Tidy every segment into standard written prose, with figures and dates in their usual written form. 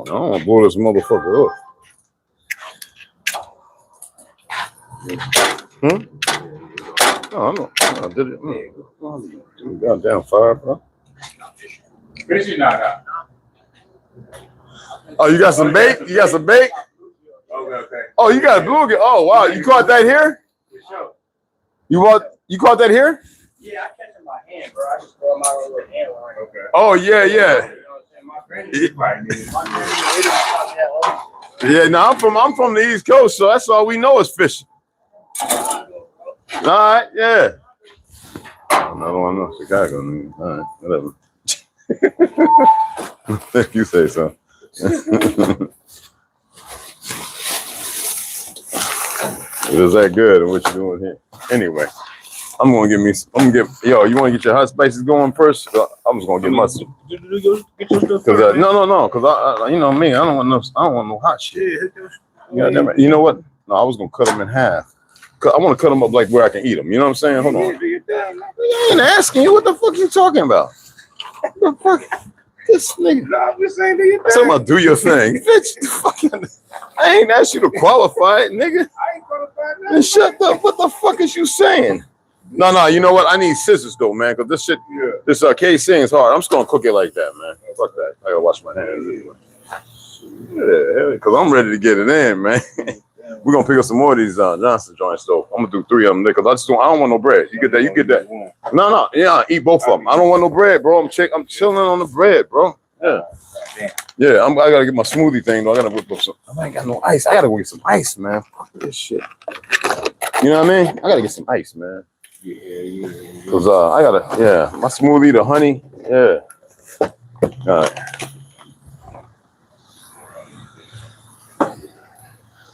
don't want to blow this motherfucker up. No, I know. I did it. Goddamn fire, bro. Oh, you got some bait? You got some bait? Okay. Oh, you got a bluegill. Oh, wow. You caught that here? You caught that here? Yeah, I catch in my hand, bro. I just throw my little hand line. Okay. Oh, yeah, yeah. Yeah, no, I'm from the East Coast, so that's all we know is fishing. All right, yeah. Another one, no Chicago. All right, whatever. If you say so. It is that good and what you doing here? Anyway, I'm gonna yo, you wanna get your hot spices going first? I'm just gonna get my stuff. No, cause I you know me, I don't want no hot shit. Yeah, you know what? No, I was gonna cut them in half. I want to cut them up like where I can eat them. You know what I'm saying? Hold on. I ain't asking you. What the fuck you talking about? What the fuck? This nigga. No, I'm just saying, do your thing. Talking about do your thing. Bitch, I ain't asked you to qualify it, nigga. I ain't qualified now. Shut up. What the fuck is you saying? No, you know what? I need scissors though, man, because this shit, this casing is hard. I'm just gonna cook it like that, man. Fuck that. I gotta wash my hands anyway. Yeah, because I'm ready to get it in, man. We're gonna pick up some more of these Johnson joints though. I'm gonna do 3 of them because I don't want no bread. You get that? You get that? No, yeah, eat both of them. I don't want no bread, bro. I'm chilling on the bread, bro. Yeah. I gotta get my smoothie thing though. I gotta whip up some. I ain't got no ice. I gotta go get some ice, man. Fuck this shit. You know what I mean? I gotta get some ice, man. Yeah. Cause I gotta, my smoothie, the honey, All right.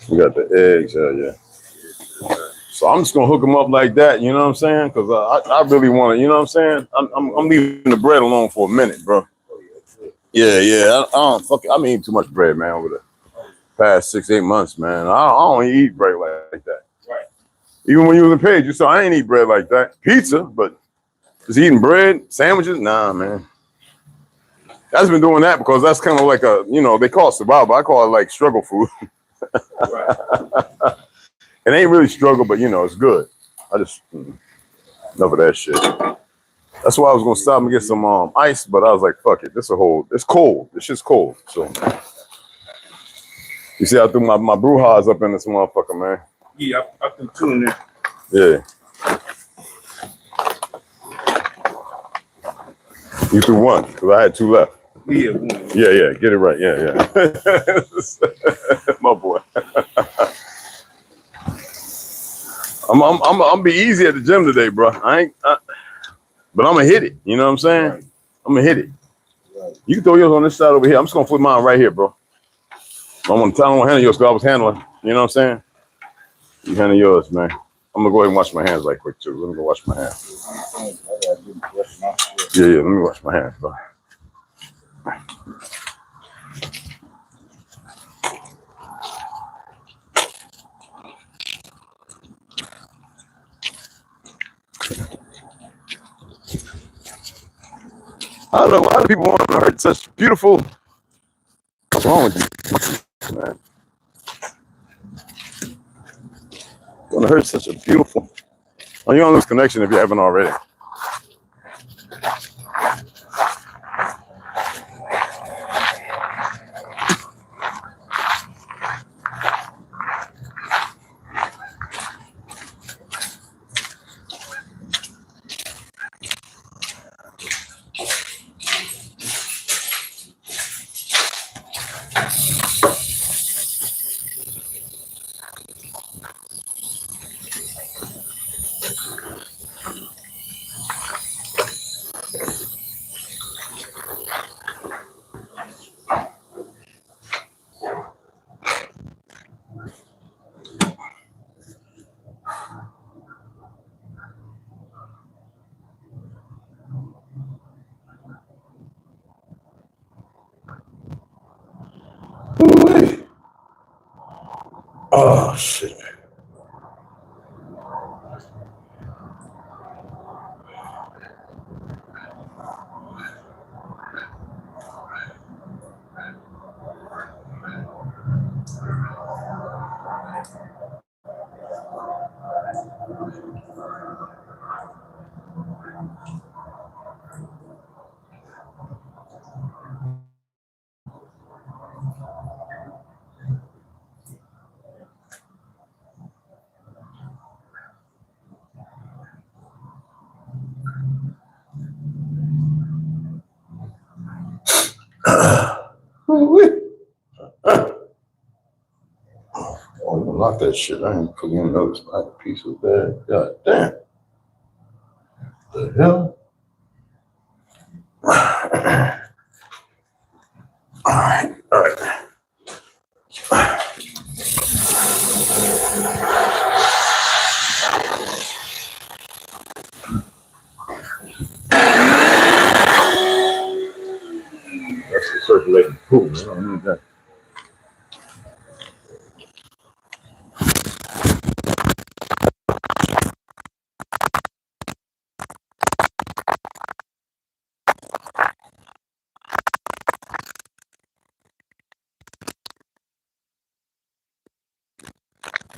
We got the eggs, yeah. So I'm just gonna hook them up like that, you know what I'm saying? Cause I really want to, you know what I'm saying? I'm leaving the bread alone for a minute, bro. Yeah. I don't I've been eating too much bread, man, over the past 6-8 months, man. I don't eat bread like that. Right. Even when you was in Page, you saw I ain't eat bread like that. Pizza, but just eating bread, sandwiches, nah, man. I've been doing that because that's kind of like a, they call it survival. I call it like struggle food. Right. It ain't really struggle, but it's good. I just enough of that shit. That's why I was gonna stop and get some ice, but I was like, fuck it. It's cold. This shit's cold. So you see, I threw my brouhahas up in this motherfucker, man. Yeah, I threw 2 in there. Yeah. You threw 1 because I had 2 left. Yeah, 1. Yeah. Get it right. Yeah. My boy. I'm be easy at the gym today, bro. But I'm gonna hit it. You know what I'm saying? Right. I'm gonna hit it. Right. You can throw yours on this side over here. I'm just gonna flip mine right here, bro. I don't want to handle yours because I was handling. You know what I'm saying? You handle yours, man. I'm gonna go ahead and wash my hands right quick too. Let me go wash my hands. Yeah. Let me wash my hands, bro. I don't know why do people want to hurt such beautiful. What's wrong with you, man? Want to hurt such a beautiful. Oh, you're on this connection if you haven't already. Oh shit. Oh, you lock that shit. I ain't putting in notes. I had a piece of that. God damn. The hell? All right. All right. That's the circulating pool. I don't need that.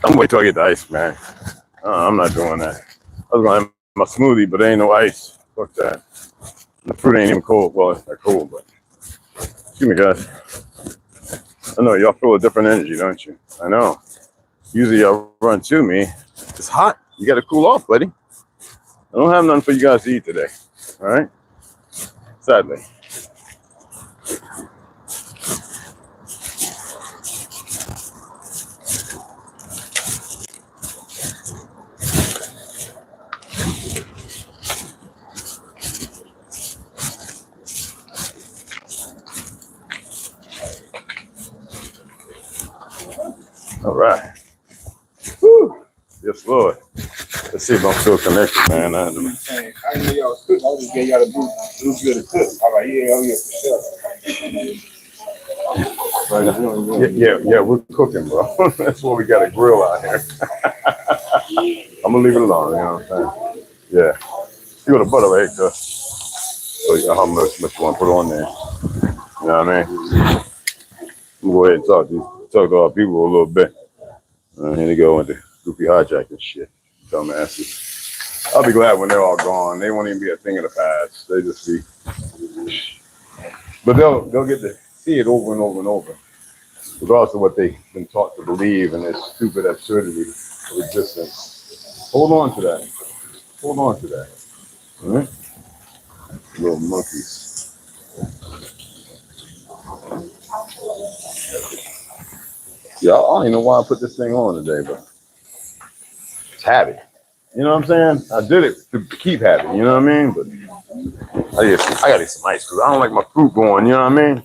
I'm waiting till I get the ice, man. I'm not doing that. I was gonna have my smoothie, but there ain't no ice. Fuck that. The fruit ain't even cold. Well, it's not cold, but excuse me, guys. I know y'all feel a different energy, don't you? I know. Usually y'all run to me. It's hot. You gotta cool off, buddy. I don't have nothing for you guys to eat today. All right? Sadly. All right. Woo. Yes, Lord. Let's see if I'm still connected, man. I didn't know y'all was cooking. I just gave y'all the blue good to cook. I'm like, yeah, for sure. Yeah, we're cooking, bro. That's why we got a grill out here. I'm gonna leave it alone, you know what I'm saying? Yeah. You got the butter right here, so you know how much you want to put on there. You know what I mean? I'm gonna go ahead and talk to our people a little bit. Here they go with the goofy hijacking shit. Dumbasses. I'll be glad when they're all gone. They won't even be a thing of the past. They just be, but they'll get to see it over and over and over, regardless of what they've been taught to believe in this stupid absurdity of existence. Hold on to that. Hold on to that. All right? Little monkeys. Yeah, I don't even know why I put this thing on today, but it's habit. You know what I'm saying? I did it to keep habit. You know what I mean? But I gotta get some ice because I don't like my fruit going. You know what I mean?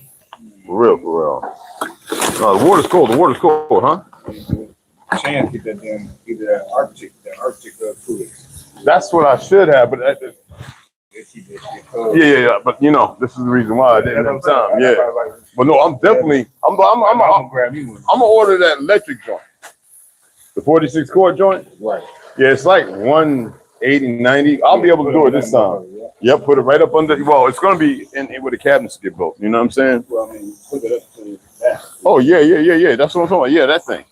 For real, for real. No, the water's cold. The water's cold, huh? Chance get that Arctic food. That's what I should have, but yeah. But you know, this is the reason why I didn't have time. Yeah. But no, I'm definitely. I'm gonna order that electric joint, the 46 quart joint. Right. Yeah, it's like 180, 90. I'll be able to do it this time. Yep, put it right up under. Well, it's gonna be in where the cabinets get built. You know what I'm saying? Well, I mean, put it up to that. Oh yeah. That's what I'm talking about. Yeah, that thing.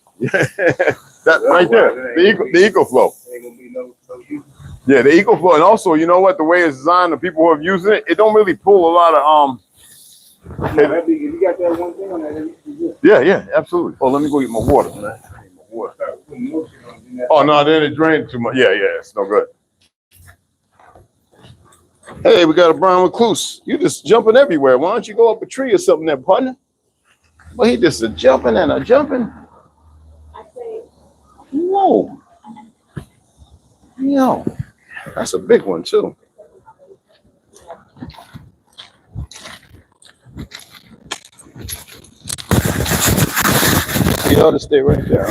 That right there. The EcoFlow. Ain't gonna be no use. Yeah, the EcoFlow, and also, you know what? The way it's designed, the people who have used it, it don't really pull a lot of If you got that one thing on that, Yeah, absolutely. Oh, let me go get my water, man. I need my water. Oh no, then it drained too much. Yeah, it's no good. Hey, we got a brown recluse. You just jumping everywhere. Why don't you go up a tree or something there, partner? Well, he just a jumping and a jumping. Whoa. Yo, that's a big one too. You ought to stay right there.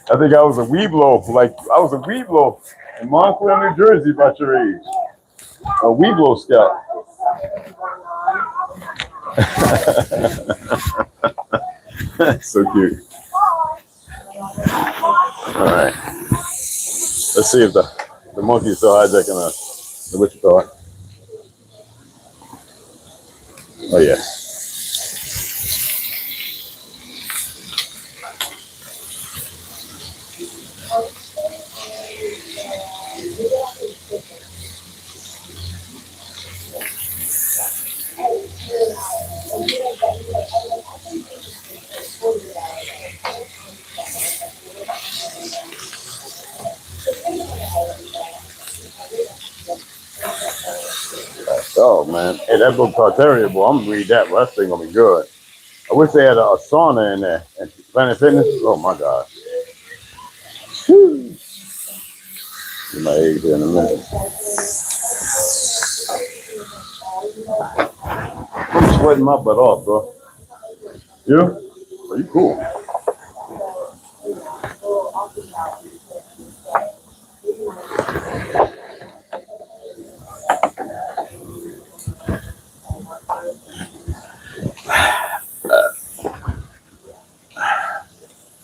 I think I was a Weeblo, like I was a Weeblo in Montclair, New Jersey, about your age. A Weeblo scout. So cute. All right. Let's see if the monkey is still hijacking the what you call it. Oh yeah. Oh man, hey, that book Tartaria, boy, I'm gonna read that. Well, that thing gonna be good. I wish they had a sauna in there. And Planet Fitness. Oh my God. Whew. Get my eggs here in a minute. I'm sweating my butt off, bro. You? Are you cool?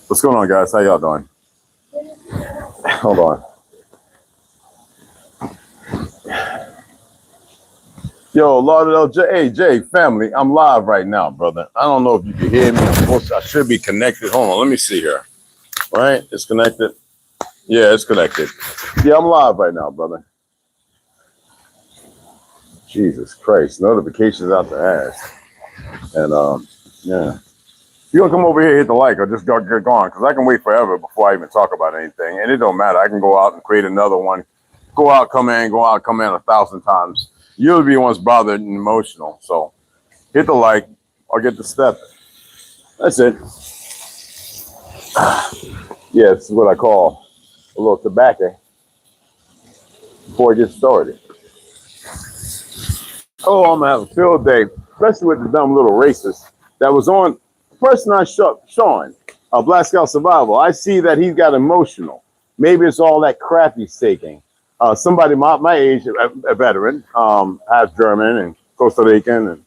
What's going on, guys? How y'all doing? Hold on. Yo, Lauderdale J. Hey, Jay, family, I'm live right now, brother. I don't know if you can hear me. I should be connected. Hold on, let me see here. Right? It's connected. Yeah, it's connected. Yeah, I'm live right now, brother. Jesus Christ. Notifications out the ass. And, yeah. You gonna come over here, hit the like, or just get going? Because I can wait forever before I even talk about anything. And it don't matter. I can go out and create another one. Go out, come in 1,000 times. You'll be the ones bothered and emotional. So hit the like or get the step. That's it. Yeah, it's what I call a little tobacco before it gets started. Oh, I'm gonna have a field day, especially with the dumb little racist that was on. The person I shot, Sean, Black Scout Survival. I see that he's got emotional. Maybe it's all that crap he's taking. Somebody my age, a veteran, half German and Costa Rican, and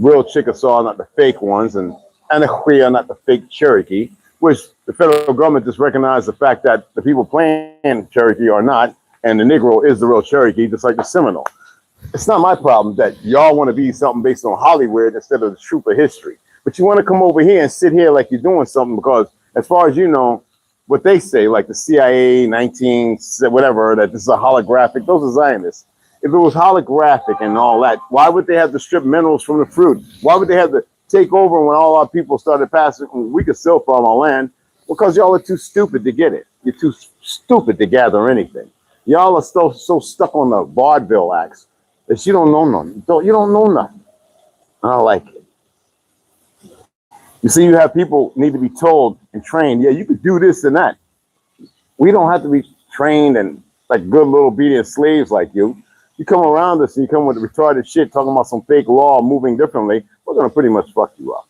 real Chickasaw, not the fake ones, and a Queer, not the fake Cherokee, which the federal government just recognized the fact that the people playing Cherokee are not, and the Negro is the real Cherokee, just like the Seminole. It's not my problem that y'all want to be something based on Hollywood instead of the truth of history. But you want to come over here and sit here like you're doing something because, as far as you know, what they say, like the CIA, 19, whatever, that this is a holographic, those are Zionists. If it was holographic and all that, why would they have to strip minerals from the fruit? Why would they have to take over when all our people started passing? We could still farm our land because y'all are too stupid to get it. You're too stupid to gather anything. Y'all are so stuck on the vaudeville acts that you don't know nothing. You don't know nothing. I don't like it. You see, you have people need to be told and trained, yeah, you could do this and that. We don't have to be trained and like good little obedient slaves like you. You come around us and you come with retarded shit talking about some fake law moving differently, we're going to pretty much fuck you up.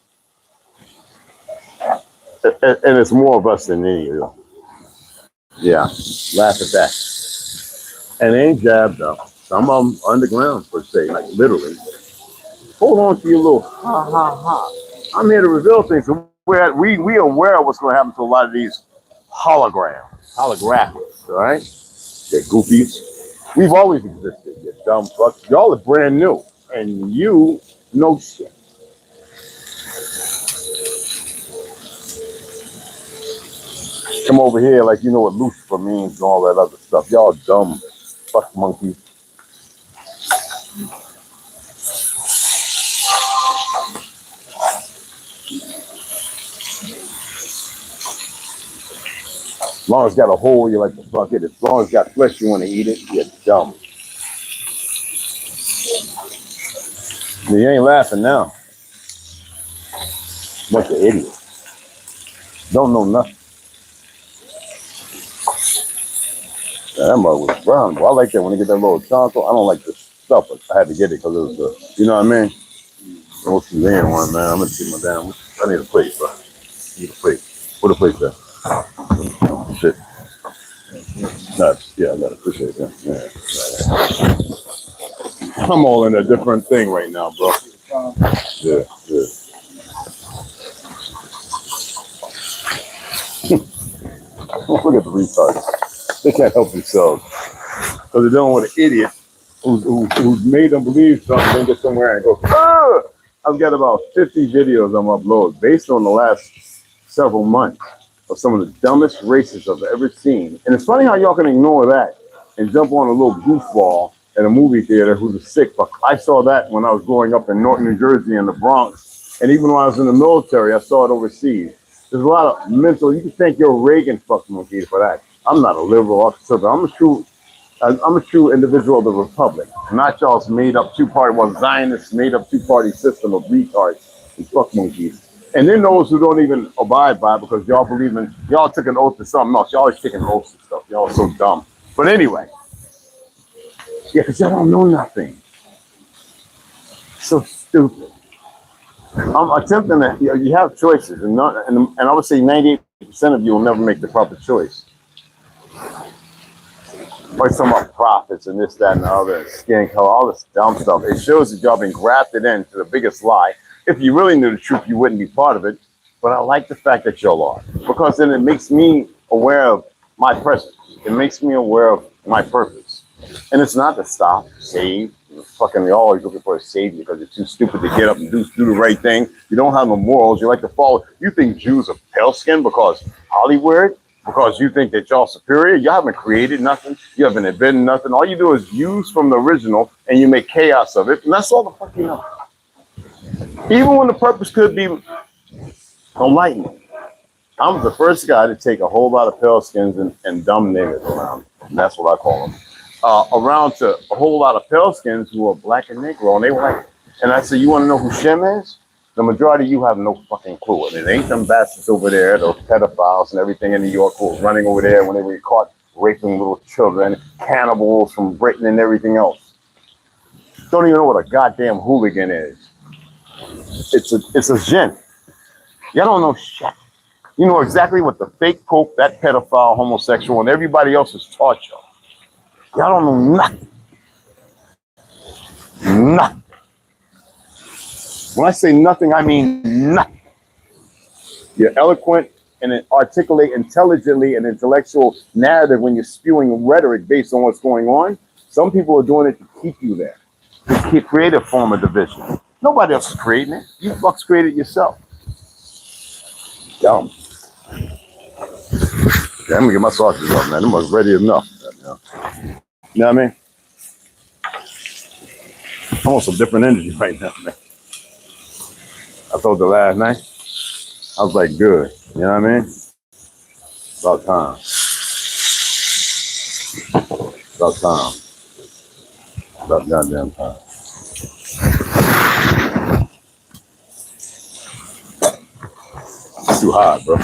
And it's more of us than any of you. Yeah, laugh at that. And it ain't jabbed though. Some of them underground per se, like literally. Hold on to your little ha ha ha. I'm here to reveal things. So we are aware of what's going to happen to a lot of these holographics, all right? They're goofies. We've always existed, you dumb fucks. Y'all are brand new, and you know shit. Come over here like you know what Lucifer means and all that other stuff. Y'all dumb fuck monkeys. As long as it's got a hole, you like to fuck it. As long as it's got flesh, you want to eat it. You're dumb. You ain't laughing now. Bunch of idiots. Don't know nothing. Yeah, that mug was brown. Well, I like that when they get that little charcoal. I don't like the stuff, but I had to get it because it was you know what I mean? Most Suzanne one, man. I'm going to see my damn. I need a plate, bro. Eat a plate. Put a plate there. Shit. Nuts. Yeah, I gotta appreciate that. Yeah. I'm all in a different thing right now, bro. Yeah, yeah. Look at the retards. They can't help themselves. Because they're dealing with an idiot who's made them believe something, then get somewhere and go, ah! I've got about 50 videos I'm uploading based on the last several months of some of the dumbest races I've ever seen. And it's funny how y'all can ignore that and jump on a little goofball at a movie theater who's a sick fuck. I saw that when I was growing up in Norton, New Jersey in the Bronx. And even when I was in the military, I saw it overseas. There's a lot of mental, you can thank your Reagan fuck monkey for that. I'm not a liberal or conservative. I'm a true individual of the republic, not y'all's made up two-party, Zionists made up two-party system of retards and fuck monkeys. And then those who don't even abide by it because y'all believe in, y'all took an oath to something else. Y'all always taking oaths and stuff. Y'all are so dumb. But anyway, yeah, because y'all don't know nothing. So stupid. I'm attempting to, you have choices, and I would say 98% of you will never make the proper choice. Or some about profits and this, that, and the other, skin color, all this dumb stuff. It shows that y'all been grafted into the biggest lie. If you really knew the truth, you wouldn't be part of it. But I like the fact that y'all are, because then it makes me aware of my presence. It makes me aware of my purpose. And it's not to stop, save. Fucking, you're always looking for a savior because you're too stupid to get up and do the right thing. You don't have no morals. You like to follow. You think Jews are pale skinned because Hollywood? Because you think that y'all superior? You haven't created nothing. You haven't invented nothing. All you do is use from the original and you make chaos of it. And that's all the fuck you know. Even when the purpose could be enlightenment. I'm the first guy to take a whole lot of pale skins and dumb niggas around. And that's what I call them. Around to a whole lot of pale skins who are black and Negro. And they were like, and I said, you want to know who Shem is? The majority of you have no fucking clue. And it ain't them bastards over there, those pedophiles and everything in New York who was running over there when they were caught raping little children, cannibals from Britain and everything else. Don't even know what a goddamn hooligan is. It's a gent. Y'all don't know shit. You know exactly what the fake pope, that pedophile, homosexual, and everybody else has taught y'all. Y'all don't know nothing. Nothing. When I say nothing, I mean nothing. You're eloquent and articulate intelligently an intellectual narrative when you're spewing rhetoric based on what's going on. Some people are doing it to keep you there, to create a form of division. Nobody else is creating it. You fucks created it yourself. Dumb. Yeah, I'm gonna get my sausages up, man. Them was ready enough. You know what I mean? I'm on some different energy right now, man. I told you last night. I was like, good. You know what I mean? About time. About time. About goddamn time. It's too hot, bro.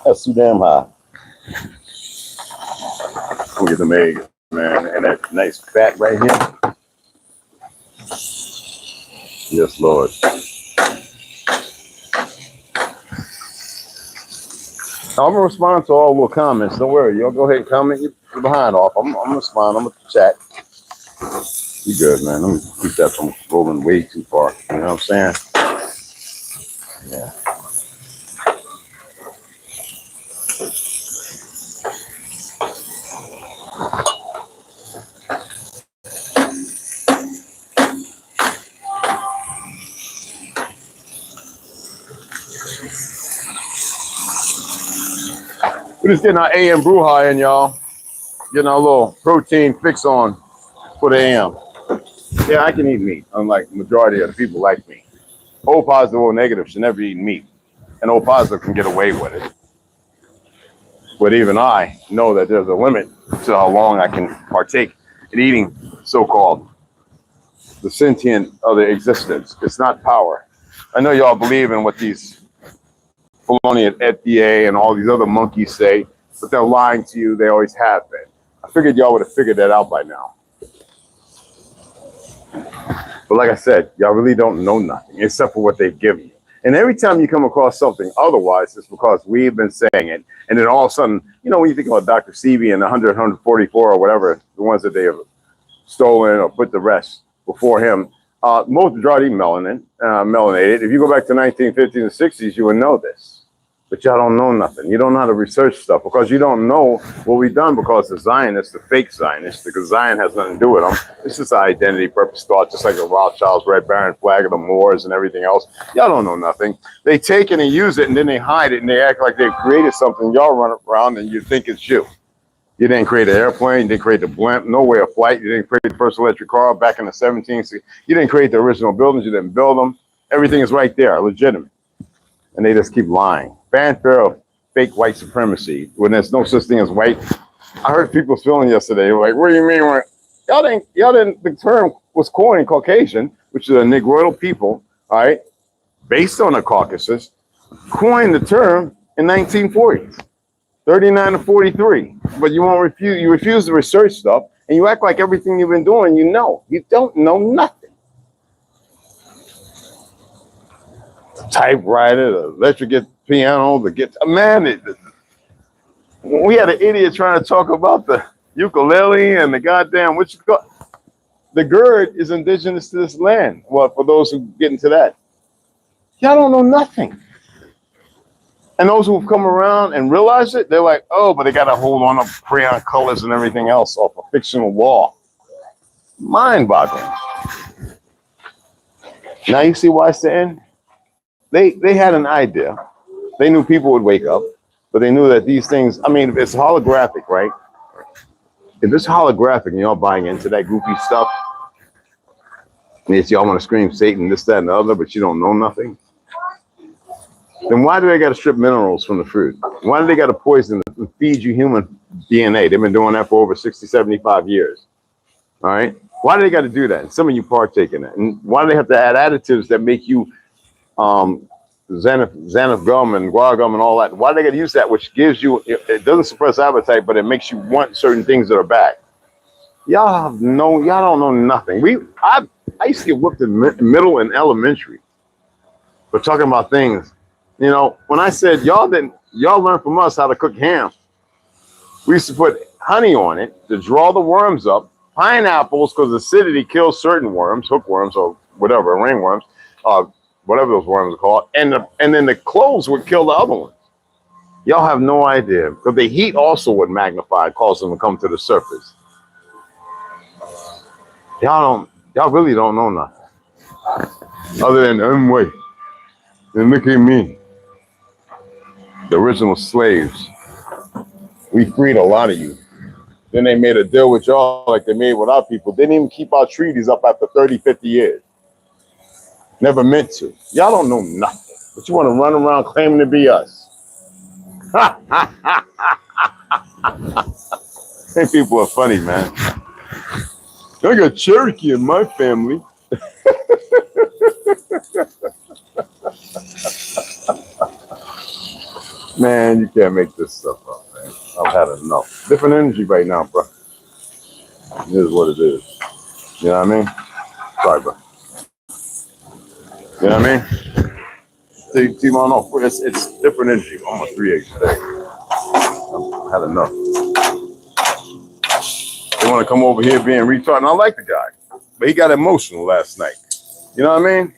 That's too damn hot. Let me get them eggs, man. And that nice fat right here. Yes, Lord. I'm gonna respond to all little comments. Don't worry, y'all go ahead and comment your behind off. I'm gonna respond. I'm gonna chat. You good, man? Let me keep that from rolling way too far. You know what I'm saying? Yeah. We're just getting our AM brew high in, y'all. Getting our little protein fix on for the AM. Yeah, I can eat meat, unlike the majority of the people like me. O positive or negative should never eat meat. And O positive can get away with it. But even I know that there's a limit to how long I can partake in eating so-called the sentient other existence. It's not power. I know y'all believe in what these Filoni and FDA and all these other monkeys say, but they're lying to you. They always have been. I figured y'all would have figured that out by now. But like I said, y'all really don't know nothing except for what they've given you. And every time you come across something otherwise, it's because we've been saying it. And then all of a sudden, you know, when you think about Dr. Sebi and 100, 144 or whatever, the ones that they have stolen or put the rest before him, most majority melanated. If you go back to 1950s and 60s, you would know this. But y'all don't know nothing. You don't know how to research stuff because you don't know what we've done because the Zionists, the fake Zionists, because Zion has nothing to do with them. It's just an identity purpose thought, just like the Rothschilds, Red Baron flag of the Moors and everything else. Y'all don't know nothing. They take it and use it and then they hide it and they act like they created something. Y'all run around and you think it's you. You didn't create an airplane, you didn't create the blimp, no way of flight. You didn't create the first electric car back in the 17th. You didn't create the original buildings, you didn't build them. Everything is right there, legitimate. And they just keep lying. Fanfare of fake white supremacy when there's no such thing as white. I heard people's feeling yesterday, like, what do you mean? Y'all didn't, the term was coined Caucasian, which is a Negroidal people, all right, based on the Caucasus, coined the term in 1940s, 39 to 43. But you refuse to research stuff, and you act like everything you've been doing, you know. You don't know nothing. Typewriter, the electric piano, the guitar. Man, we had an idiot trying to talk about the ukulele and the goddamn, the Gurd is indigenous to this land. Well, for those who get into that, y'all don't know nothing. And those who've come around and realize it, they're like, oh, but they got to hold on to crayon colors and everything else off a fictional wall. Mind-boggling. Now you see why it's the end? They had an idea. They knew people would wake up, but they knew that these things, I mean, if it's holographic, right? If it's holographic and y'all buying into that goofy stuff, and it's y'all want to scream Satan, this, that, and the other, but you don't know nothing, then why do they got to strip minerals from the fruit? Why do they got to poison and feed you human DNA? They've been doing that for over 60, 75 years. All right? Why do they got to do that? And some of you partake in it. And why do they have to add additives that make you Xanaf gum and guar gum and all that? Why do they got to use that, which gives you, it doesn't suppress appetite, but it makes you want certain things that are bad? Y'all don't know nothing. I used to get whooped in middle and elementary for talking about things. You know, when I said y'all learned from us how to cook ham, we used to put honey on it to draw the worms up, pineapples because acidity kills certain worms, hookworms or whatever, ringworms, whatever those worms are called, and then the cloves would kill the other ones. Y'all have no idea, because the heat also would magnify, cause them to come to the surface. Y'all really don't know nothing. Other than I'm white. And look at me. The original slaves. We freed a lot of you. Then they made a deal with y'all like they made with our people. They didn't even keep our treaties up after 30, 50 years. Never meant to. Y'all don't know nothing. But you want to run around claiming to be us. Hey, people are funny, man. I got Cherokee in my family. Man, you can't make this stuff up, man. I've had enough. Different energy right now, bro. It is what it is. You know what I mean? Sorry, bro. You know what I mean? See, no, it's different energy. Almost 3 eggs today. I've had enough. They want to come over here being retarded. And I like the guy, but he got emotional last night. You know what I mean?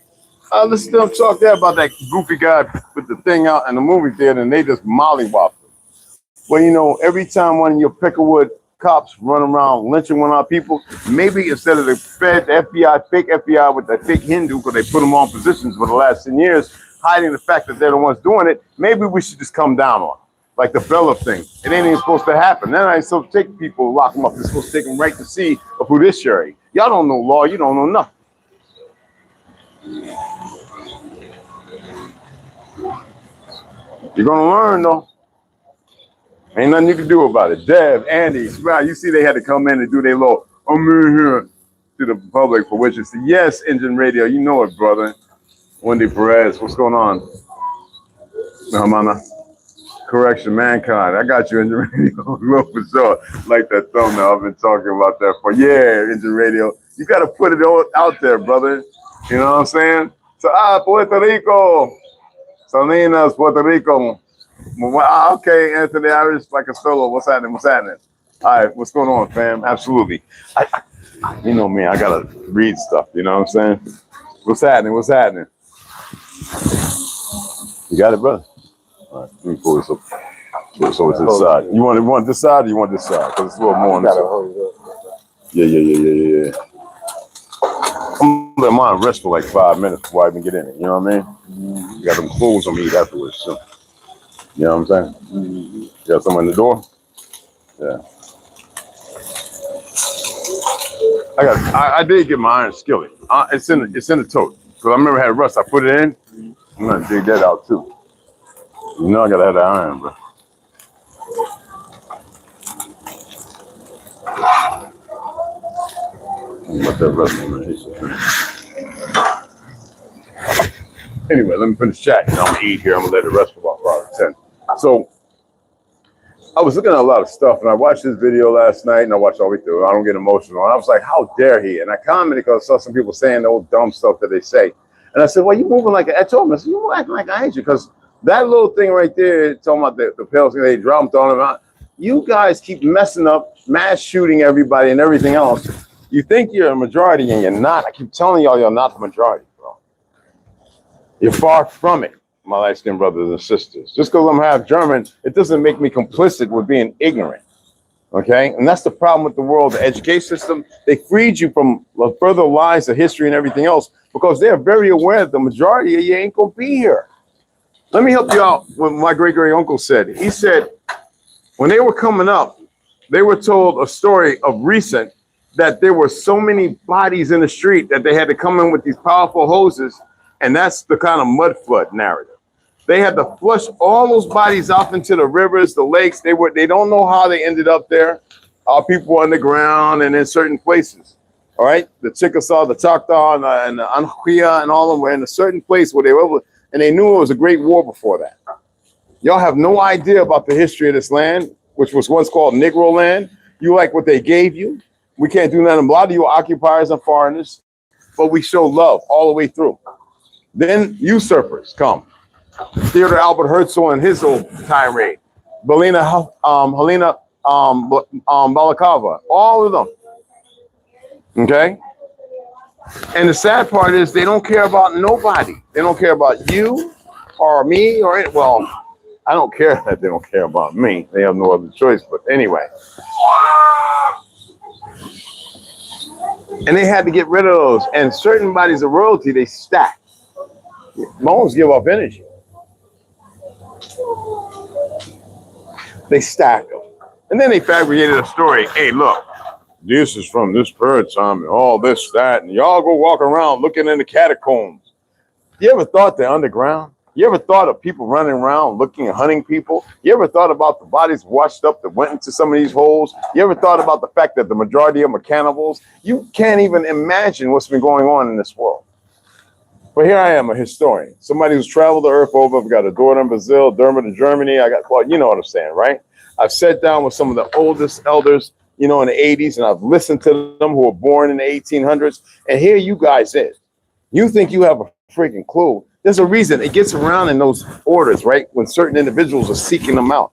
Listen to them talk there about that goofy guy with the thing out in the movie theater, and they just mollywop him. Well, you know, every time one of your Pickerwood cops run around lynching one of our people, maybe instead of the Fed, the FBI, fake FBI with the fake Hindu, because they put them on positions for the last 10 years, hiding the fact that they're the ones doing it, maybe we should just come down on them. Like the Bella thing. It ain't even supposed to happen. Then I supposed to take people, lock them up. They're supposed to take them right to see a judiciary. Y'all don't know law. You don't know nothing. You're going to learn, though. Ain't nothing you can do about it. Dev, Andy, wow, you see they had to come in and do their little, I'm in here to the public for which it's yes, Engine Radio. You know it, brother. Wendy Perez, what's going on? Hamana. Correction, mankind. I got you, Engine Radio. Well, for sure. Like that thumbnail. I've been talking about that for Engine Radio. You got to put it all out there, brother. You know what I'm saying? So, Puerto Rico. Salinas, Puerto Rico. Okay, Anthony Irish, like a solo. What's happening? What's happening? All right, what's going on, fam? Absolutely. You know me, I gotta read stuff. You know what I'm saying? What's happening? What's happening? You got it, brother. All right, let me pull this up. So it's this side. You want this side, or you want this side? Because it's a little more on this side. Yeah. I'm gonna let mine rest for like 5 minutes before I even get in it. You know what I mean? You got them clothes on me afterwards. So. You know what I'm saying? You got someone in the door? Yeah. I did get my iron skillet. It's in the tote. Because I remember I had rust. I put it in. I'm gonna dig that out too. You know I gotta have the iron, bro. Let that rest on there. Anyway, let me finish chatting. I'm gonna eat here. I'm gonna let it rest for about 5 or 10. So I was looking at a lot of stuff, and I watched this video last night, and I watched all the way through. I don't get emotional. And I was like, how dare he? And I commented because I saw some people saying the old dumb stuff that they say. And I said, well, you moving like I told him, I said, you acting like I hate you, because that little thing right there, talking about the pills, they dropped on him. You guys keep messing up, mass shooting everybody and everything else. You think you're a majority, and you're not. I keep telling y'all, you're not the majority, bro. You're far from it, my light-skinned brothers and sisters. Just because I'm half German, it doesn't make me complicit with being ignorant. Okay? And that's the problem with the world, the education system. They freed you from further lies of history and everything else because they're very aware that the majority of you ain't going to be here. Let me help you out with what my great-great-uncle said. He said, when they were coming up, they were told a story of recent that there were so many bodies in the street that they had to come in with these powerful hoses, and that's the kind of mud flood narrative. They had to flush all those bodies off into the rivers, the lakes. They don't know how they ended up there. People were underground and in certain places. All right, the Chickasaw, the Choctaw, and the Anhuia, and all of them were in a certain place where they were able, and they knew it was a great war before that. Y'all have no idea about the history of this land, which was once called Negro land. You like what they gave you. We can't do nothing. A lot of you are occupiers and foreigners, but we show love all the way through. Then usurpers come. Theodore Albert Herzl and his old tirade. Helena Balakava. All of them. Okay? And the sad part is they don't care about nobody. They don't care about you or me or it. Well, I don't care that they don't care about me. They have no other choice. But anyway. And they had to get rid of those. And certain bodies of royalty, they stack. Bones give off energy. They stacked them. And then they fabricated a story. Hey, look, this is from this period of time and all this, that, and y'all go walk around looking in the catacombs. You ever thought they're underground? You ever thought of people running around looking and hunting people? You ever thought about the bodies washed up that went into some of these holes? You ever thought about the fact that the majority of them are cannibals? You can't even imagine what's been going on in this world. But here I am, a historian, somebody who's traveled the earth over. I've got a daughter in Brazil, Derma in Germany. Well, you know what I'm saying, right? I've sat down with some of the oldest elders, in the 80s, and I've listened to them who were born in the 1800s. And here you guys is. You think you have a freaking clue. There's a reason it gets around in those orders, right? When certain individuals are seeking them out.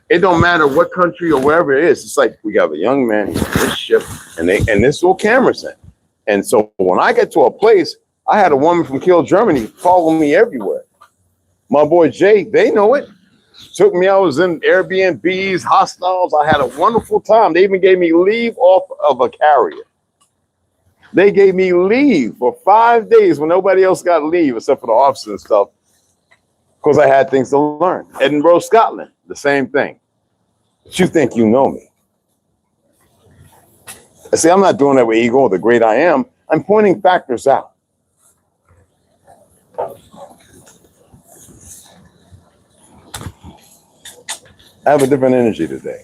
It don't matter what country or wherever it is. It's like we got a young man in this ship, and this little camera's in. And so when I get to a place, I had a woman from Kiel, Germany, follow me everywhere. My boy Jay, they know it. Took me, I was in Airbnbs, hostels. I had a wonderful time. They even gave me leave off of a carrier. They gave me leave for 5 days when nobody else got leave except for the officers and stuff, because I had things to learn. Edinburgh, Scotland, the same thing. But you think you know me. See, I'm not doing that with ego or the great I am. I'm pointing factors out. I have a different energy today.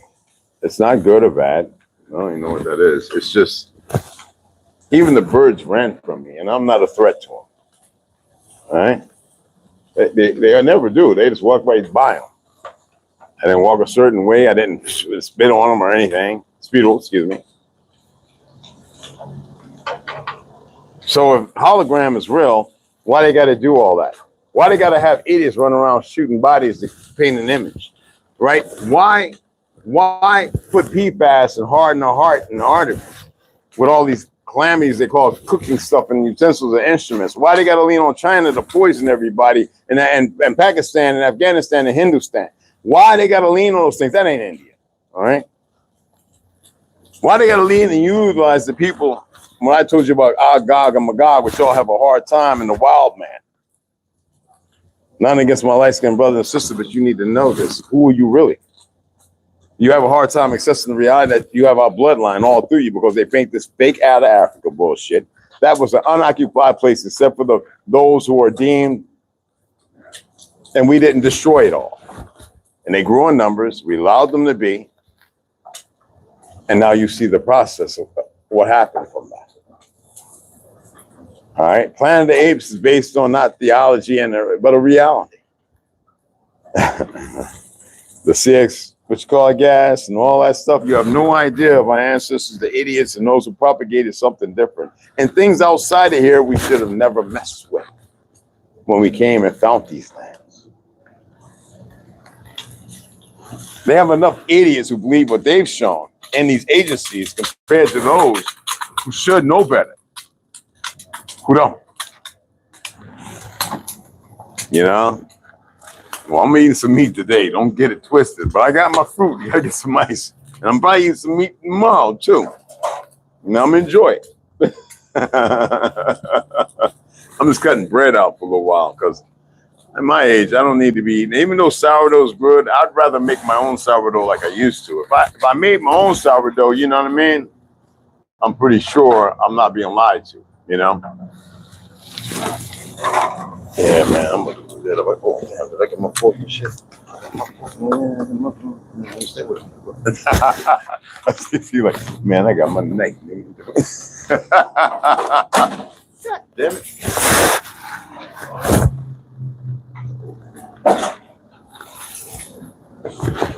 It's not good or bad. I don't even know what that is. It's just, even the birds ran from me, and I'm not a threat to them. All right? They never do. They just walk right by them. I didn't walk a certain way. I didn't spit on them or anything. Excuse me. So if hologram is real, why they got to do all that? Why they gotta have idiots running around shooting bodies to paint an image, right? Why put PFAS and harden the heart and arteries with all these calamities they call cooking stuff and utensils and instruments? Why they gotta lean on China to poison everybody and Pakistan and Afghanistan and Hindustan? Why they gotta lean on those things? That ain't India, all right? Why they gotta lean and utilize the people? When I told you about Agog and Magog, which y'all have a hard time, and the wild man. Nothing against my light-skinned brother and sister, but you need to know this. Who are you really? You have a hard time accessing the reality that you have our bloodline all through you because they paint this fake out of Africa bullshit. That was an unoccupied place except for those who are deemed, and we didn't destroy it all. And they grew in numbers. We allowed them to be. And now you see the process of what happened from that. All right, Planet of the Apes is based on not theology but a reality. The CX, what you call gas, and all that stuff. You have no idea of our ancestors, the idiots, and those who propagated something different. And things outside of here we should have never messed with when we came and found these lands. They have enough idiots who believe what they've shown in these agencies compared to those who should know better. Who don't? You know? Well, I'm eating some meat today. Don't get it twisted. But I got my fruit. You gotta get some ice. And I'm probably eating some meat tomorrow, too. And I'm enjoying it. I'm just cutting bread out for a little while because at my age, I don't need to be eating. Even though sourdough's good, I'd rather make my own sourdough like I used to. If I made my own sourdough, you know what I mean? I'm pretty sure I'm not being lied to, you know? Yeah, man, I'm gonna do that. Oh, damn, did I get my fork and shit? Stay with it. I feel like, man, I got my neck. God damn it.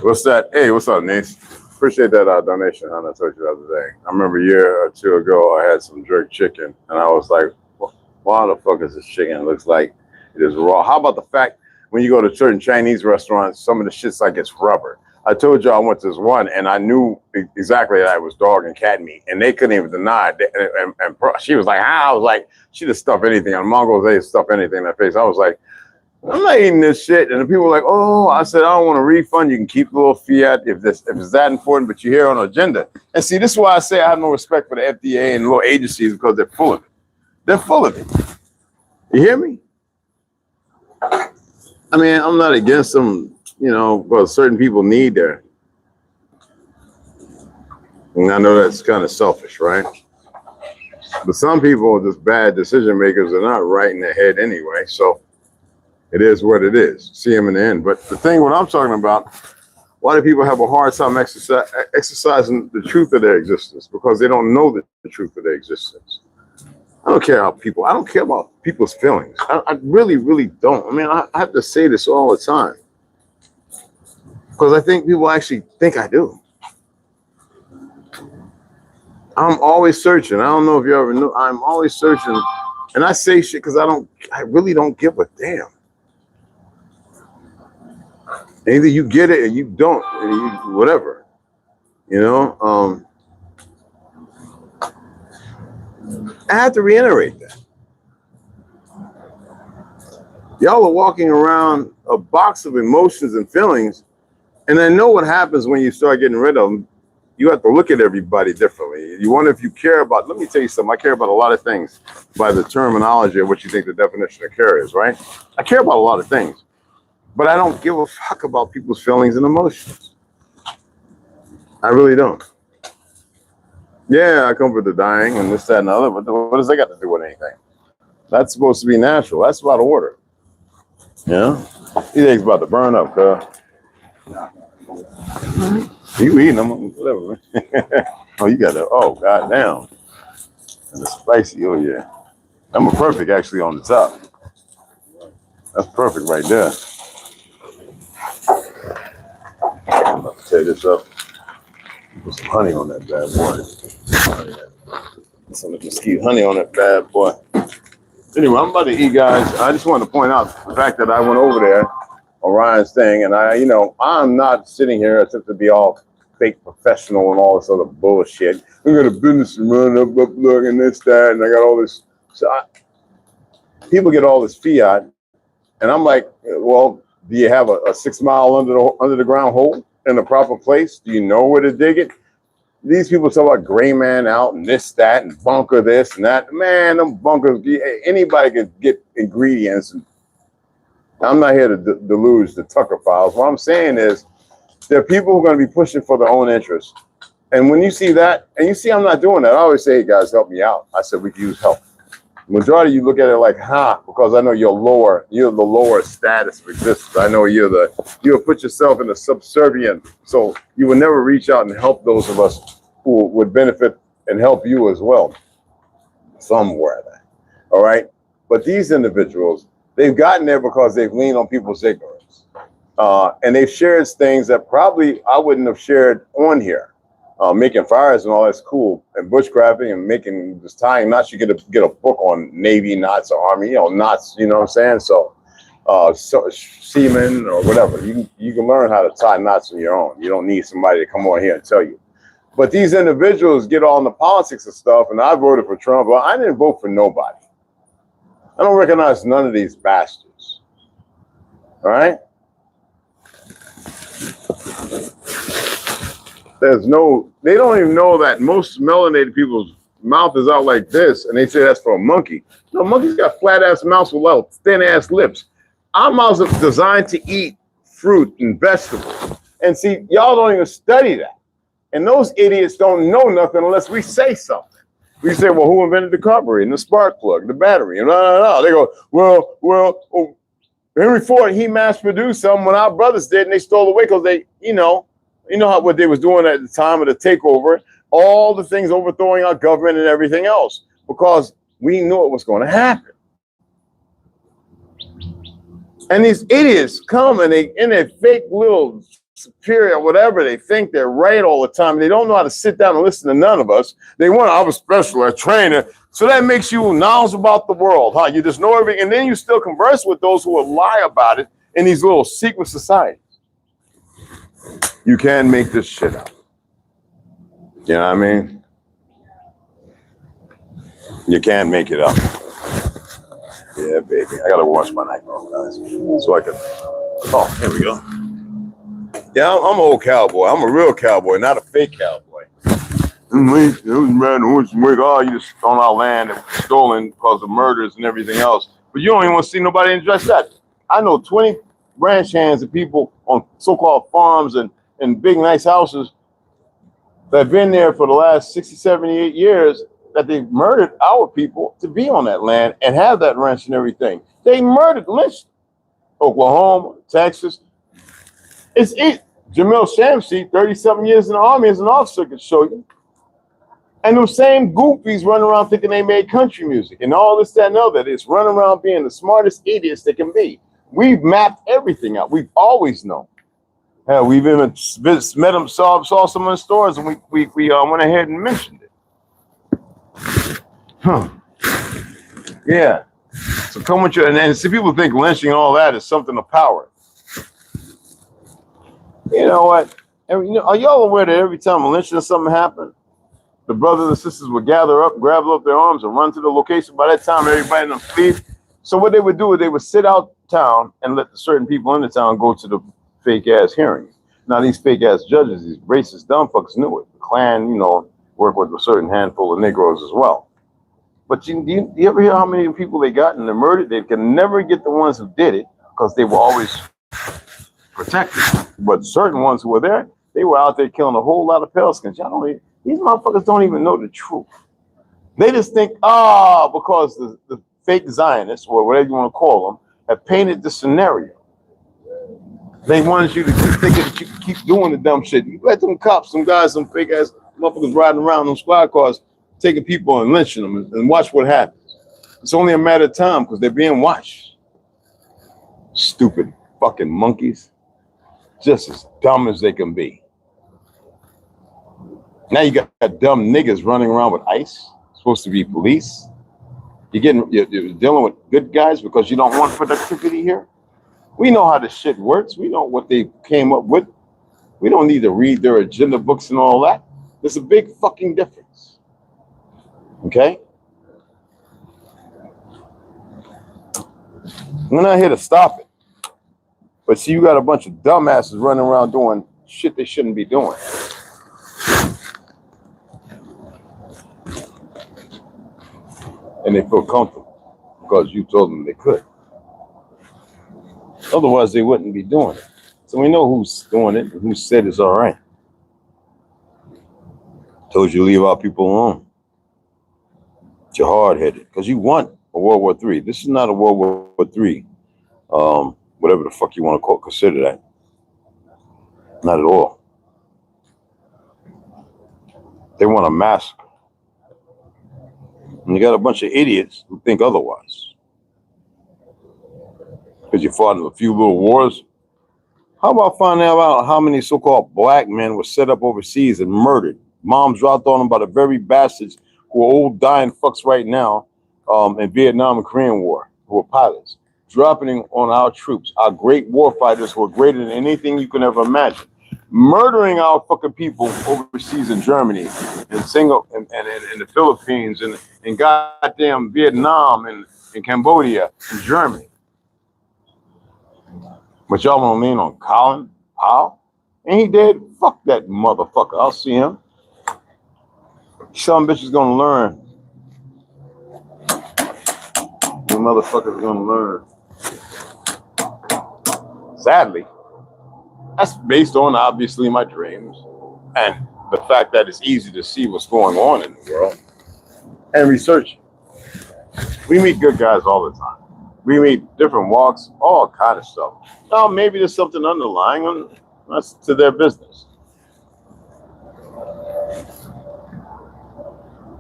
What's that? Hey, what's up, Nice? Appreciate that donation, I told you the other day. I remember a year or two ago, I had some jerk chicken, and I was like, why the fuck is this chicken? It looks like it is raw. How about the fact when you go to certain Chinese restaurants, some of the shit's like it's rubber. I told you I went to this one, and I knew exactly that it was dog and cat meat, and they couldn't even deny it. And she was like, how? I was like, she just stuff anything. On Mongols, they stuff anything in their face. I was like, I'm not eating this shit. And the people were like, oh, I said, I don't want a refund. You can keep the little fiat if it's that important, but you're here on an agenda. And see, this is why I say I have no respect for the FDA and little agencies, because they're full of it. They're full of it. You hear me? I mean, I'm not against them, you know, but certain people need their. And I know that's kind of selfish, right? But some people are just bad decision makers. They're not right in their head anyway. So it is what it is. See them in the end. But the thing, what I'm talking about, why do people have a hard time exercising the truth of their existence? Because they don't know the truth of their existence. I don't care how people, I don't care about people's feelings. I really, really don't. I mean, I have to say this all the time. Because I think people actually think I do. I'm always searching. I don't know if you ever knew. I'm always searching. And I say shit because I really don't give a damn. Either you get it or you don't, or you, whatever. You know? I have to reiterate that. Y'all are walking around a box of emotions and feelings, and I know what happens when you start getting rid of them. You have to look at everybody differently. You wonder if you care about, let me tell you something, I care about a lot of things by the terminology of what you think the definition of care is, right? I care about a lot of things, but I don't give a fuck about people's feelings and emotions. I really don't. Yeah, I come for the dying and this, that, and the other, but what does that got to do with anything? That's supposed to be natural. That's about order. Yeah? These eggs about to burn up, You eating them, whatever. Oh, you got to, oh, goddamn. And the spicy, oh, yeah. I'm a perfect, actually, on the top. That's perfect right there. I'm about to tear this up. Put some honey on that bad boy. Some mosquito honey on that bad boy. Anyway, I'm about to eat, guys. I just wanted to point out the fact that I went over there, Orion's thing, and I'm not sitting here as if to be all fake professional and all this other bullshit. We got a business to run up, look, and this, that, and I got all this. So people get all this fiat, and I'm like, well, do you have a 6 mile under the ground hole in the proper place? Do you know where to dig it? These people talk about gray man out and this, that, and bunker this and that. Man, them bunkers, anybody can get ingredients. And I'm not here to deluge the Tucker files. What I'm saying is there are people who are going to be pushing for their own interests. And when you see that, and you see I'm not doing that, I always say, hey, guys, help me out. I said, we can use help. Majority of you look at it like, because I know you're the lower status of existence. I know you'll put yourself in a subservient. So you will never reach out and help those of us who would benefit and help you as well. Somewhere there. All right. But these individuals, they've gotten there because they've leaned on people's ignorance. And they've shared things that probably I wouldn't have shared on here. Making fires and all that's cool, and bushcrafting and making this tying knots. You get a book on Navy knots or Army, knots. You know what I'm saying? So, seamen or whatever. You can learn how to tie knots on your own. You don't need somebody to come on here and tell you. But these individuals get all in the politics of stuff, and I voted for Trump. Well, I didn't vote for nobody. I don't recognize none of these bastards. All right. They don't even know that most melanated people's mouth is out like this, and they say that's for a monkey. No, monkeys got flat ass mouths with little thin ass lips. Our mouths are designed to eat fruit and vegetables. And see, y'all don't even study that. And those idiots don't know nothing unless we say something. We say, well, who invented the carburetor and the spark plug, the battery? And no. They go, well, Henry Ford, he mass produced some when our brothers did, and they stole away because they, what they was doing at the time of the takeover, all the things overthrowing our government and everything else, because we knew it was going to happen. And these idiots come and they, in their fake little superior, whatever, they think they're right all the time. They don't know how to sit down and listen to none of us. They want, I'm a specialist, a trainer. So that makes you knowledgeable about the world, huh? You just know everything. And then you still converse with those who will lie about it in these little secret societies. You can't make this shit up. You know what I mean? You can't make it up. Yeah, baby. I gotta wash my knife off, guys. So I can. Oh, here we go. Yeah, I'm an old cowboy. I'm a real cowboy, not a fake cowboy. You just on our land and stolen because of murders and everything else. But you don't even want to see nobody address that. I know 20 ranch hands and people on so-called farms and big nice houses that have been there for the last 60, 78 years that they've murdered our people to be on that land and have that ranch and everything. They murdered, lynched Oklahoma, Texas. It's it. Jamil Shamsi, 37 years in the Army as an officer, could show you. And those same goofies running around thinking they made country music and all this, that, and other. It's running around being the smartest idiots they can be. We've mapped everything out. We've always known. Hell, we've even met them, saw some of the stores, and we went ahead and mentioned it. Huh. Yeah. So come with you, and see, people think lynching and all that is something of power. You know what? Are y'all aware that every time a lynching or something happened, the brothers and sisters would gather up, grab up their arms, and run to the location? By that time, everybody in them leave. So what they would do is they would sit out town and let the certain people in the town go to the fake ass hearings. Now these fake ass judges, these racist dumb fucks knew it. The Klan, work with a certain handful of Negroes as well. But you ever hear how many people they got and they murdered? They can never get the ones who did it because they were always protected. But certain ones who were there, they were out there killing a whole lot of pale skins. These motherfuckers don't even know the truth. They just think, because the fake Zionists, or whatever you want to call them, have painted the scenario. They wanted you to keep thinking that you can keep doing the dumb shit. You let them cops, some guys, some fake ass motherfuckers riding around on squad cars, taking people and lynching them, and watch what happens. It's only a matter of time because they're being watched. Stupid fucking monkeys. Just as dumb as they can be. Now you got dumb niggas running around with ICE, supposed to be police. You're dealing with good guys because you don't want productivity here. We know how this shit works. We know what they came up with. We don't need to read their agenda books and all that. There's a big fucking difference. Okay? We're not here to stop it. But see, you got a bunch of dumbasses running around doing shit they shouldn't be doing. And they feel comfortable because you told them they could. Otherwise, they wouldn't be doing it. So we know who's doing it and who said it's all right. Told you leave our people alone. You're hard-headed because you want a World War III. This is not a World War III. Whatever the fuck you want to consider that. Not at all. They want a massacre. And you got a bunch of idiots who think otherwise. Because you fought in a few little wars. How about finding out how many so-called black men were set up overseas and murdered? Moms dropped on them by the very bastards who are old dying fucks right now in Vietnam and Korean War, who were pilots. Dropping on our troops, our great war fighters who are greater than anything you can ever imagine. Murdering our fucking people overseas in Germany, in Singapore, and in the Philippines, and in goddamn Vietnam, and in Cambodia, and Germany. But y'all want to lean on Colin Powell? Ain't he dead? Fuck that motherfucker. I'll see him. Some bitch is gonna learn. You motherfuckers gonna learn. Sadly, that's based on obviously my dreams and the fact that it's easy to see what's going on in the world and research. We meet good guys all the time. We meet different walks, all kind of stuff. Now maybe there's something underlying, and that's to their business.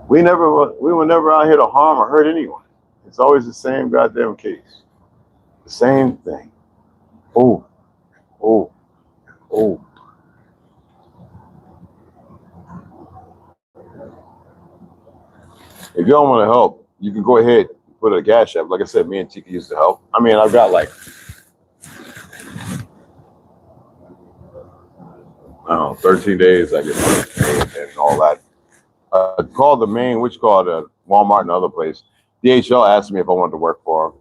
We were never out here to harm or hurt anyone. It's always the same goddamn case. The same thing. Oh. If y'all want to help, you can go ahead and put a Cashapp. Like I said, me and Tika used to help. I mean, I've got like, I don't know, 13 days I get money and all that. Called the main, which called Walmart and other place. DHL asked me if I wanted to work for them.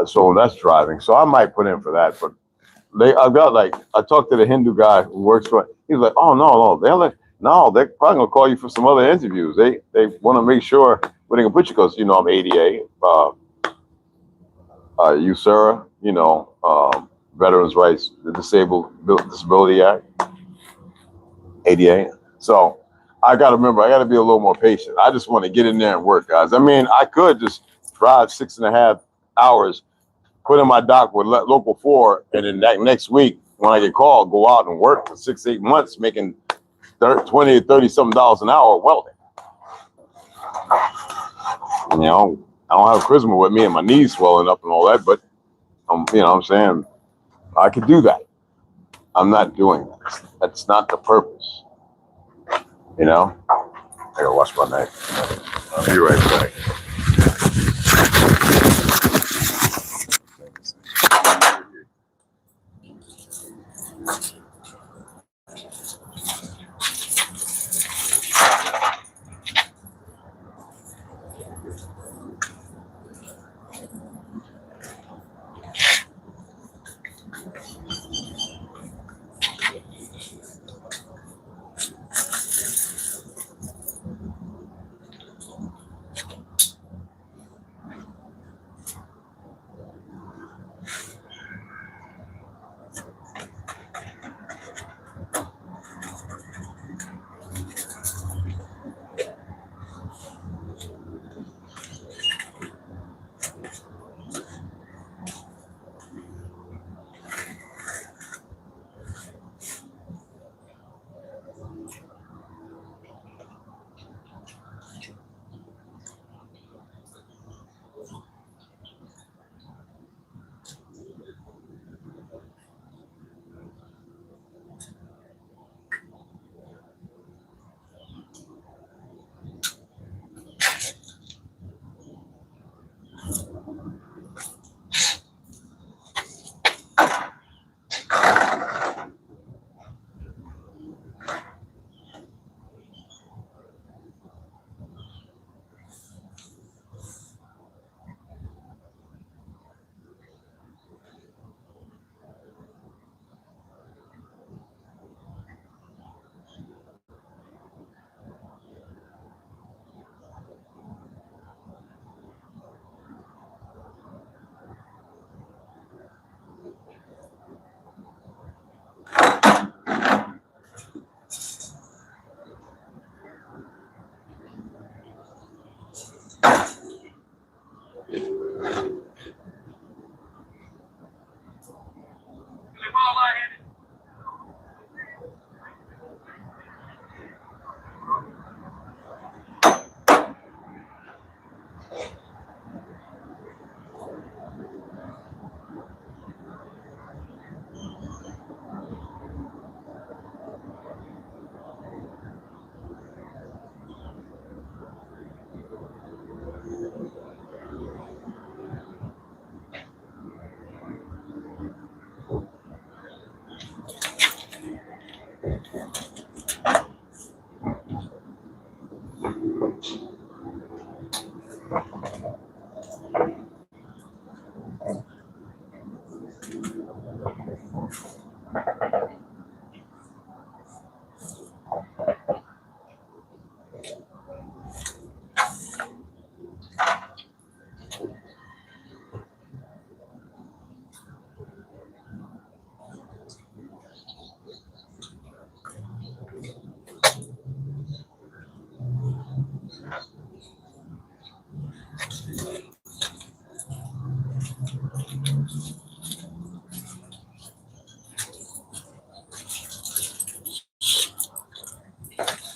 So that's driving. So I might put in for that. But I've got like, I talked to the Hindu guy who works for it. He's like, oh, no, they're probably going to call you for some other interviews. They want to make sure where they can put you because, you know, I'm ADA, USERA, you know, Veterans Rights, the Disability Act, ADA. So I got to remember, I got to be a little more patient. I just want to get in there and work, guys. I mean, I could just drive 6.5 hours, put in my dock with local 4, and then that next week, when I get called, go out and work for 6-8 months, making $20 or $30-something an hour welding. You know, I don't have charisma with me and my knees swelling up and all that, but you know what I'm saying? I could do that. I'm not doing that. That's not the purpose. You know? I gotta wash my neck. I'll be right back.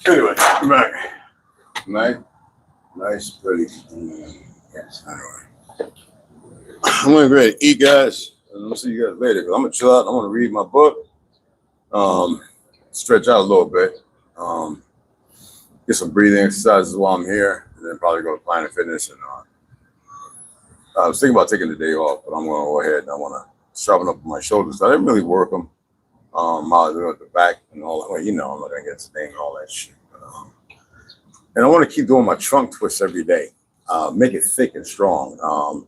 Anyway, I'm back. Nice, pretty. Yes, anyway. I'm gonna go ahead and eat, guys. And I'll see you guys later. I'm gonna chill out. I'm gonna read my book. Stretch out a little bit. Get some breathing exercises while I'm here, and then probably go to Planet Fitness. And I was thinking about taking the day off, but I'm gonna go ahead and I want to sharpen up my shoulders. I didn't really work them. I was doing at the back and all that. Well, you know, I'm not gonna get to name all that shit. And I want to keep doing my trunk twists every day. Make it thick and strong,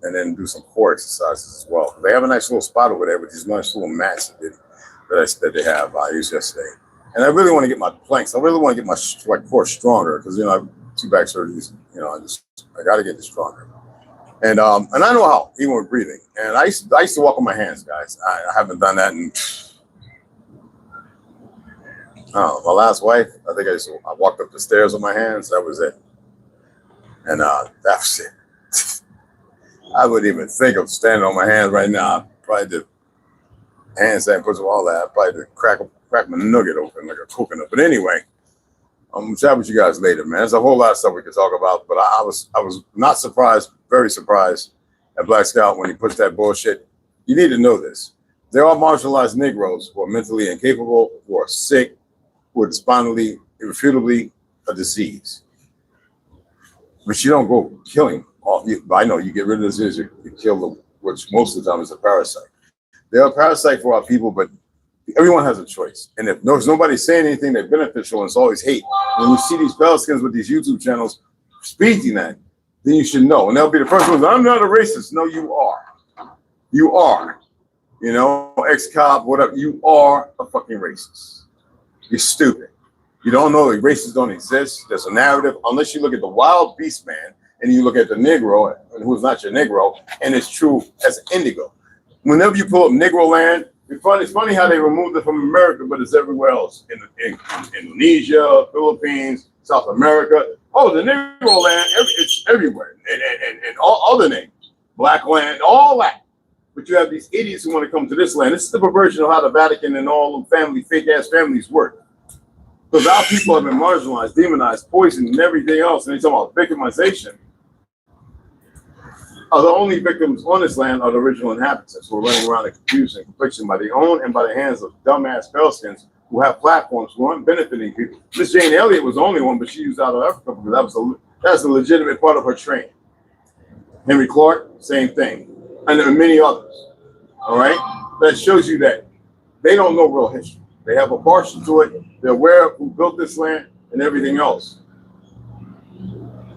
and then do some core exercises as well. They have a nice little spot over there with these nice little mats that they have. I used yesterday, and I really want to get my planks. I really want to get my core stronger because I have 2 back surgeries. I got to get it stronger. And I know how, even with breathing. And I used to walk on my hands, guys. I haven't done that in. My last wife, I think I walked up the stairs on my hands. That was it. And that was it. I wouldn't even think of standing on my hands right now. I probably did handstand push all that. I probably did crack my nugget open like a coconut. But anyway, I'm gonna chat with you guys later, man. There's a whole lot of stuff we could talk about. But I was not surprised, very surprised at Black Scout when he pushed that bullshit. You need to know this. There are marginalized Negroes who are mentally incapable, who are sick, who are despondently, irrefutably a disease. But you don't go killing. I know you get rid of the disease, you kill them, which most of the time is a parasite. They are a parasite for our people, but everyone has a choice. And if there's nobody saying anything that's beneficial and it's always hate, when you see these Pelicans with these YouTube channels speaking that, then you should know. And they'll be the first ones, I'm not a racist. No, you are. You are. Ex-cop, whatever. You are a fucking racist. You're stupid. You don't know that races don't exist. There's a narrative, unless you look at the wild beast man and you look at the Negro, who's not your Negro, and it's true as indigo. Whenever you pull up Negro land, it's funny how they removed it from America, but it's everywhere else. In Indonesia, Philippines, South America. Oh, the Negro land, it's everywhere. And all other names. Black land, all that. But you have these idiots who want to come to this land. This is the perversion of how the Vatican and all them fake-ass families work. Because our people have been marginalized, demonized, poisoned, and everything else. And they talk about victimization. The only victims on this land are the original inhabitants who are running around in confusion and confliction by their own and by the hands of dumbass Pelicans who have platforms who aren't benefiting people. Miss Jane Elliott was the only one, but she used out of Africa because that's a legitimate part of her training. Henry Clark, same thing. And there are many others. All right? That shows you that they don't know real history. They have a partial to it. They're aware of who built this land and everything else.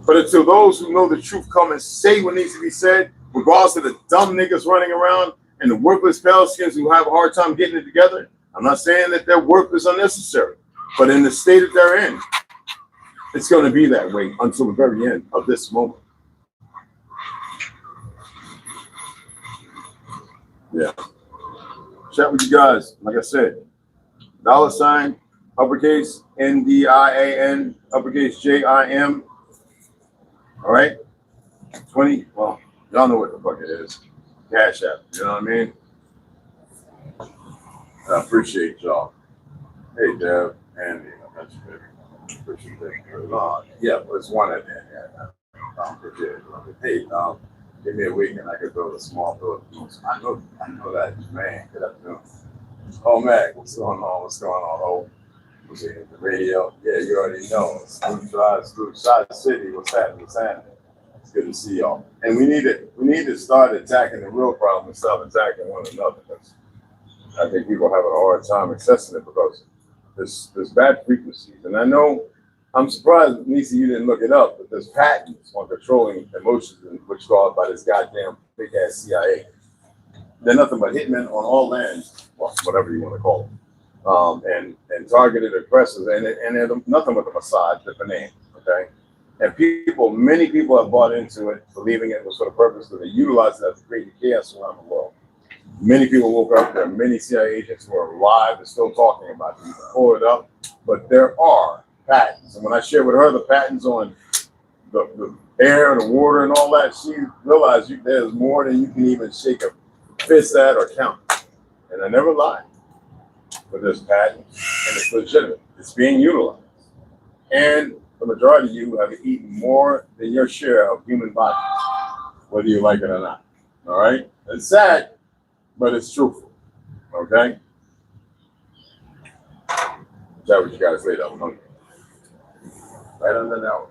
But until those who know the truth come and say what needs to be said, regardless of the dumb niggas running around and the worthless Palestinians who have a hard time getting it together, I'm not saying that their work is unnecessary, but in the state that they're in, it's going to be that way until the very end of this moment. Yeah. Chat with you guys. Like I said, $, uppercase NDIAN, uppercase JIM. All right? 20, well, y'all know what the fuck it is. Cashapp, you know what I mean? I appreciate y'all. Hey, Dev, Andy, that's good. Appreciate that. Yeah, but it's one at the end. Yeah, I appreciate it. Hey, give me a week and I could build a small Philippines. I know that, man. Good afternoon. Oh, Mac, what's going on? What's going on? Oh, was it the radio? Yeah, you already know. Shot City, what's happening? It's good to see y'all. And we need to start attacking the real problem instead of attacking one another. I think people are having a hard time accessing it because there's bad frequencies. And I know, I'm surprised, Nisa, you didn't look it up, but there's patents on controlling emotions, which caused by this goddamn big ass CIA. They're nothing but hitmen on all lands, well, whatever you want to call them, and targeted aggressors, and they're nothing but the Mossad, different name, okay? And many people have bought into it, believing it was for the purpose that they utilize it to create chaos around the world. Many people woke up. There are many CIA agents who are alive and still talking about it. You can pull it up, but there are patents. And when I shared with her the patents on the air, the water, and all that, she realized there's more than you can even shake a fist at or count. And I never lied. But there's patents, and it's legitimate. It's being utilized. And the majority of you have eaten more than your share of human bodies, whether you like it or not. All right? It's sad, but it's truthful. Okay? Is that what you guys laid up? Right under that one.